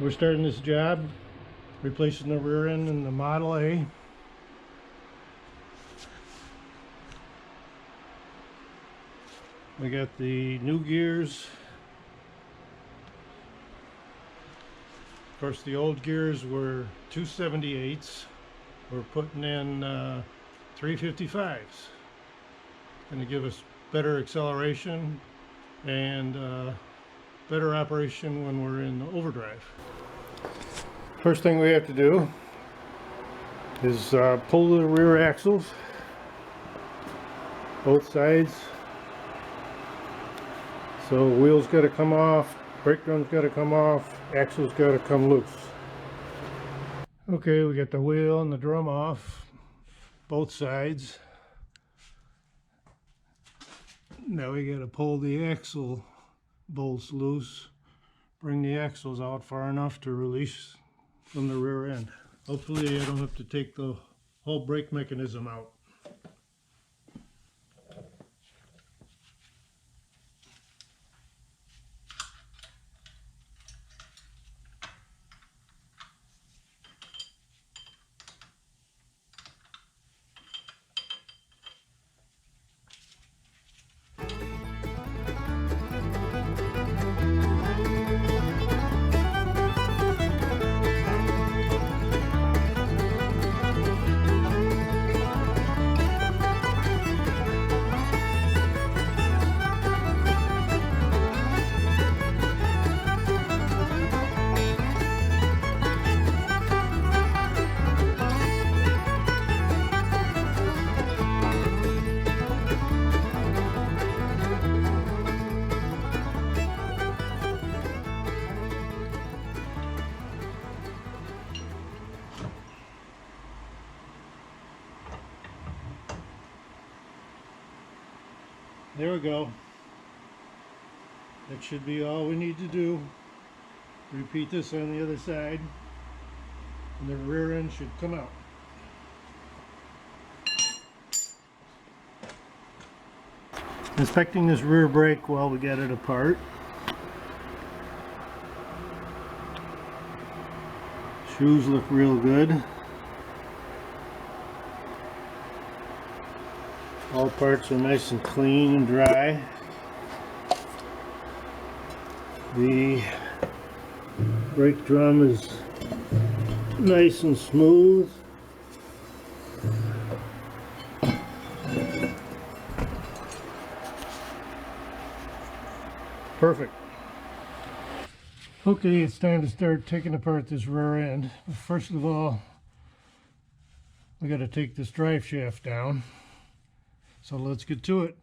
We're starting this job, replacing the rear end in the Model A. We got the new gears. Of course, the old gears were 278s. We're putting in 355s. Going to give us better acceleration and better operation when we're in overdrive. First thing we have to do is pull the rear axles, both sides. So wheels got to come off, brake drum's got to come off, axles got to come loose. Okay, we got the wheel and the drum off, both sides. Now we got to pull the axle bolts loose, bring the axles out far enough to release from the rear end. Hopefully I don't have to take the whole brake mechanism out. There we go. That should be all we need to do. Repeat this on the other side, and the rear end should come out. Inspecting this rear brake while we get it apart. Shoes look real good. All parts are nice and clean and dry. The brake drum is nice and smooth. Perfect. Okay, it's time to start taking apart this rear end. First of all, we got to take this drive shaft down. So let's get to it.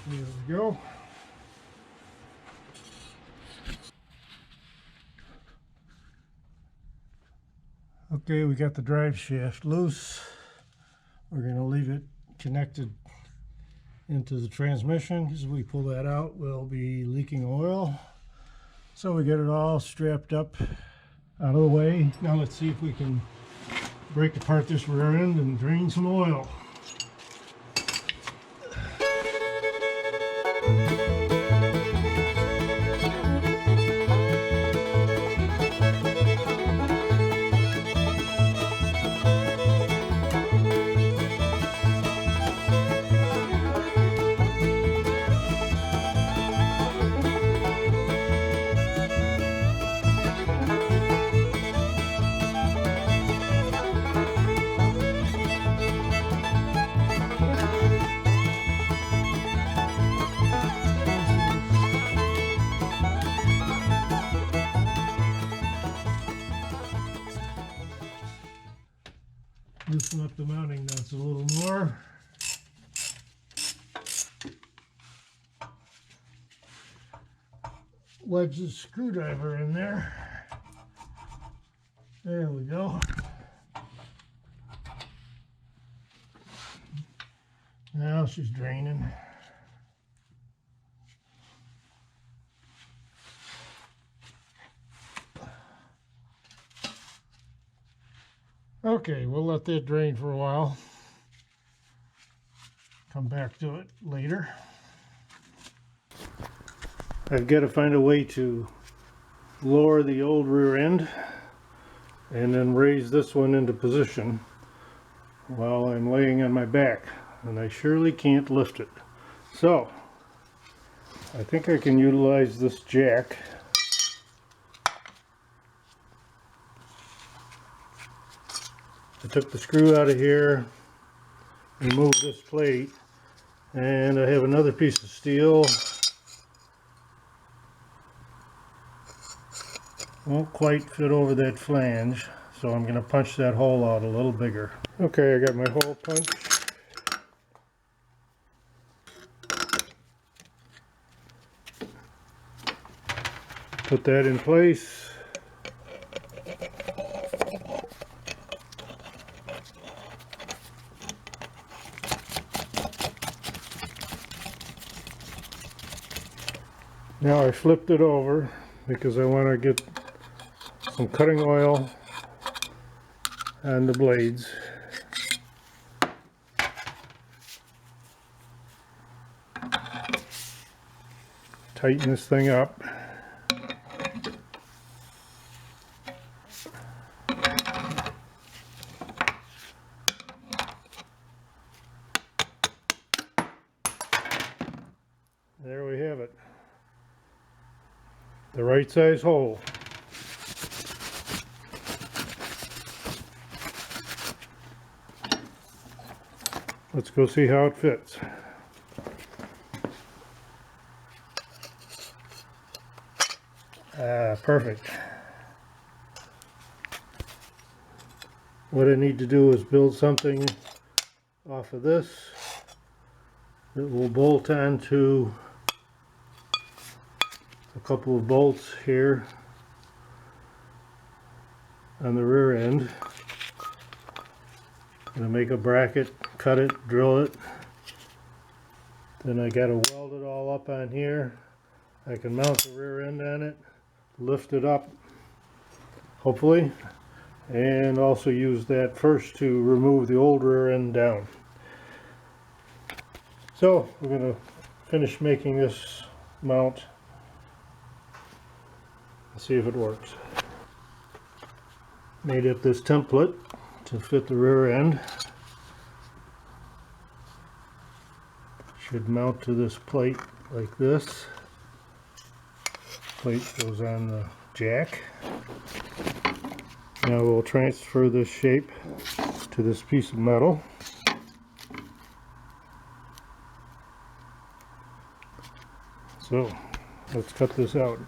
There we go. Okay, we got the drive shaft loose. We're going to leave it connected into the transmission. As we pull that out, we'll be leaking oil. So we get it all strapped up out of the way. Now let's see if we can break apart this rear end and drain some oil. Loosen up the mounting nuts a little more. wedge the screwdriver in there. There we go. Now she's draining. Okay, we'll let that drain for a while. Come back to it later. I've got to find a way to lower the old rear end and then raise this one into position while I'm laying on my back, and I surely can't lift it. So I think I can utilize this jack. I took the screw out of here, removed this plate, and I have another piece of steel. Won't quite fit over that flange, so I'm going to punch that hole out a little bigger. Okay, I got my hole punched. Put that in place. Now I flipped it over because I want to get some cutting oil on the blades. Tighten this thing up. There we have it. The right size hole. Let's go see how it fits. Perfect. What I need to do is build something off of this that will bolt onto a couple of bolts here on the rear end. I'm going to make a bracket, cut it, drill it. Then I got to weld it all up on here. I can mount the rear end on it, lift it up, hopefully, and also use that first to remove the old rear end down. So we're going to finish making this mount and see if it works. Made up this template to fit the rear end. Should mount to this plate like this. Plate goes on the jack. Now we'll transfer this shape to this piece of metal. So let's cut this out.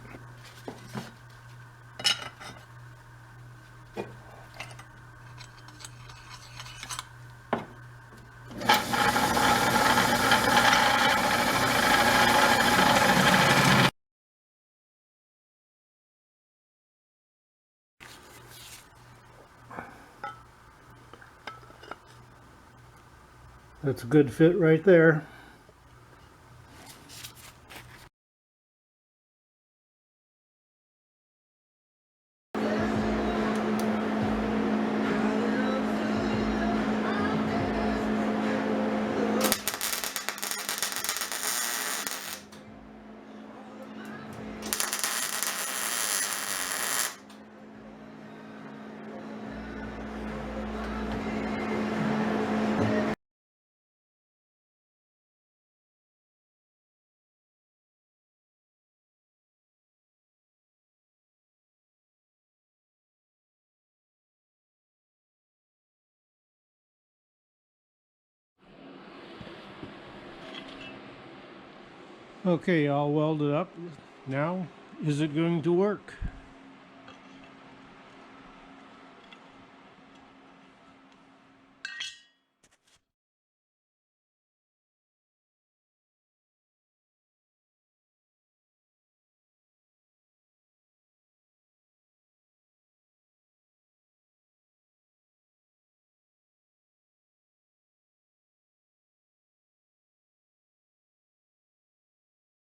That's a good fit right there. Okay, all welded up. Now, is it going to work?